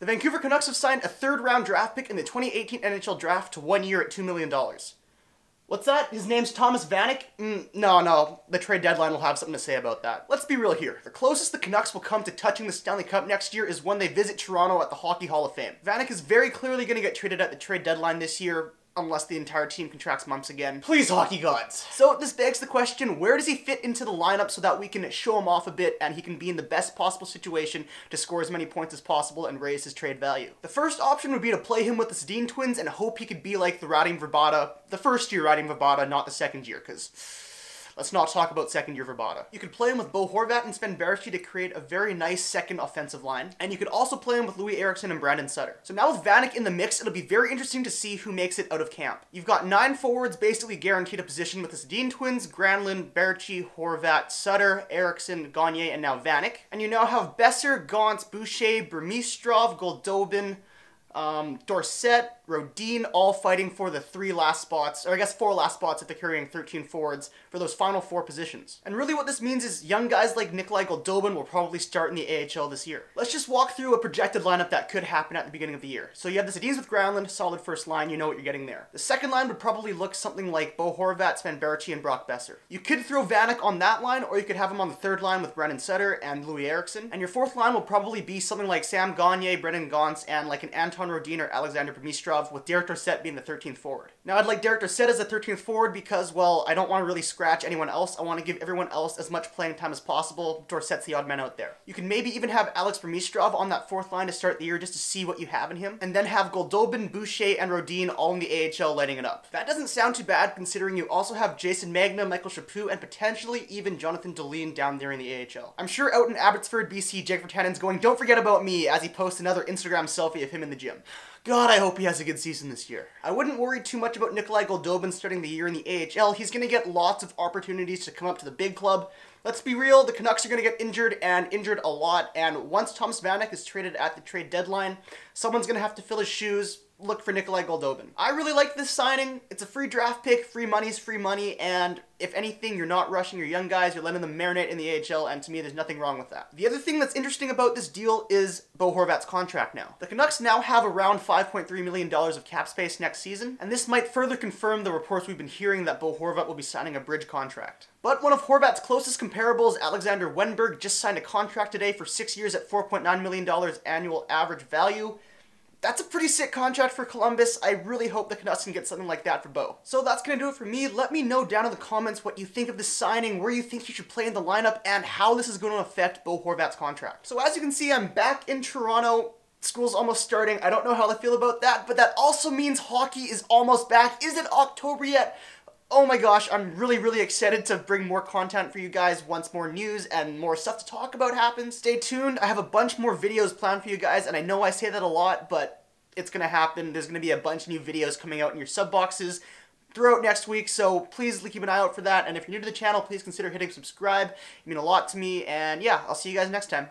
The Vancouver Canucks have signed a third-round draft pick in the 2018 NHL Draft to 1 year at $2 million. What's that? His name's Thomas Vanek? No. The trade deadline will have something to say about that. Let's be real here. The closest the Canucks will come to touching the Stanley Cup next year is when they visit Toronto at the Hockey Hall of Fame. Vanek is very clearly going to get traded at the trade deadline this year, unless the entire team contracts mumps again. Please, hockey gods. So this begs the question, where does he fit into the lineup so that we can show him off a bit and he can be in the best possible situation to score as many points as possible and raise his trade value? The first option would be to play him with the Sedin twins and hope he could be like the Radim Vrbata, the first year Radim Vrbata, not the second year, because let's not talk about second year Vrbata. You could play him with Bo Horvat and Sven Baertschi to create a very nice second offensive line, and you could also play him with Louis Eriksson and Brandon Sutter. So now with Vanek in the mix, it'll be very interesting to see who makes it out of camp. You've got 9 forwards basically guaranteed a position with the Sedin twins, Granlund, Baertschi, Horvat, Sutter, Eriksson, Gagne, and now Vanek. And you now have Besser, Gauntz, Boucher, Burmistrov, Goldobin, Dorsett, Rodin, all fighting for the 3 last spots, or I guess 4 last spots if they're carrying 13 forwards for those final 4 positions. And really what this means is young guys like Nikolai Goldobin will probably start in the AHL this year. Let's just walk through a projected lineup that could happen at the beginning of the year. So you have the Sedins with Granlund, solid first line, you know what you're getting there. The second line would probably look something like Bo Horvat, Sven Baertschi, and Brock Besser. You could throw Vanek on that line, or you could have him on the third line with Brandon Sutter and Louis Eriksson. And your fourth line will probably be something like Sam Gagne, Brendan Gauntz, and like an Anton Rodin or Alexander Burmistrov, with Derek Dorsett being the 13th forward. Now I'd like Derek Dorsett as the 13th forward because, well, I don't want to really scratch anyone else. I want to give everyone else as much playing time as possible. Dorsett's the odd man out there. You can maybe even have Alex Burmistrov on that 4th line to start the year just to see what you have in him, and then have Goldobin, Boucher, and Rodin all in the AHL lighting it up. That doesn't sound too bad considering you also have Jason Magna, Michael Chaput, and potentially even Jonathan Deline down there in the AHL. I'm sure out in Abbotsford, BC, Jake Virtanen's going, "Don't forget about me," as he posts another Instagram selfie of him in the gym. God, I hope he has a good season this year. I wouldn't worry too much about Nikolai Goldobin starting the year in the AHL. He's going to get lots of opportunities to come up to the big club. Let's be real, the Canucks are going to get injured, and injured a lot, and once Thomas Vanek is traded at the trade deadline, someone's going to have to fill his shoes. Look for Nikolai Goldobin. I really like this signing. It's a free draft pick, free money's free money, and if anything, you're not rushing your young guys, you're letting them marinate in the AHL, and to me, there's nothing wrong with that. The other thing that's interesting about this deal is Bo Horvat's contract now. The Canucks now have around $5.3 million of cap space next season, and this might further confirm the reports we've been hearing that Bo Horvat will be signing a bridge contract. But one of Horvat's closest comparables, Alexander Wenberg, just signed a contract today for 6 years at $4.9 million annual average value. That's a pretty sick contract for Columbus. I really hope the Canucks can get something like that for Bo. So that's going to do it for me. Let me know down in the comments what you think of this signing, where you think he should play in the lineup, and how this is going to affect Bo Horvat's contract. So as you can see, I'm back in Toronto. School's almost starting. I don't know how I feel about that, but that also means hockey is almost back. Is it October yet? Oh my gosh, I'm really excited to bring more content for you guys once more news and more stuff to talk about happens. Stay tuned. I have a bunch more videos planned for you guys, and I know I say that a lot, but it's going to happen. There's going to be a bunch of new videos coming out in your sub boxes throughout next week, so please keep an eye out for that. And if you're new to the channel, please consider hitting subscribe. It means a lot to me, and yeah, I'll see you guys next time.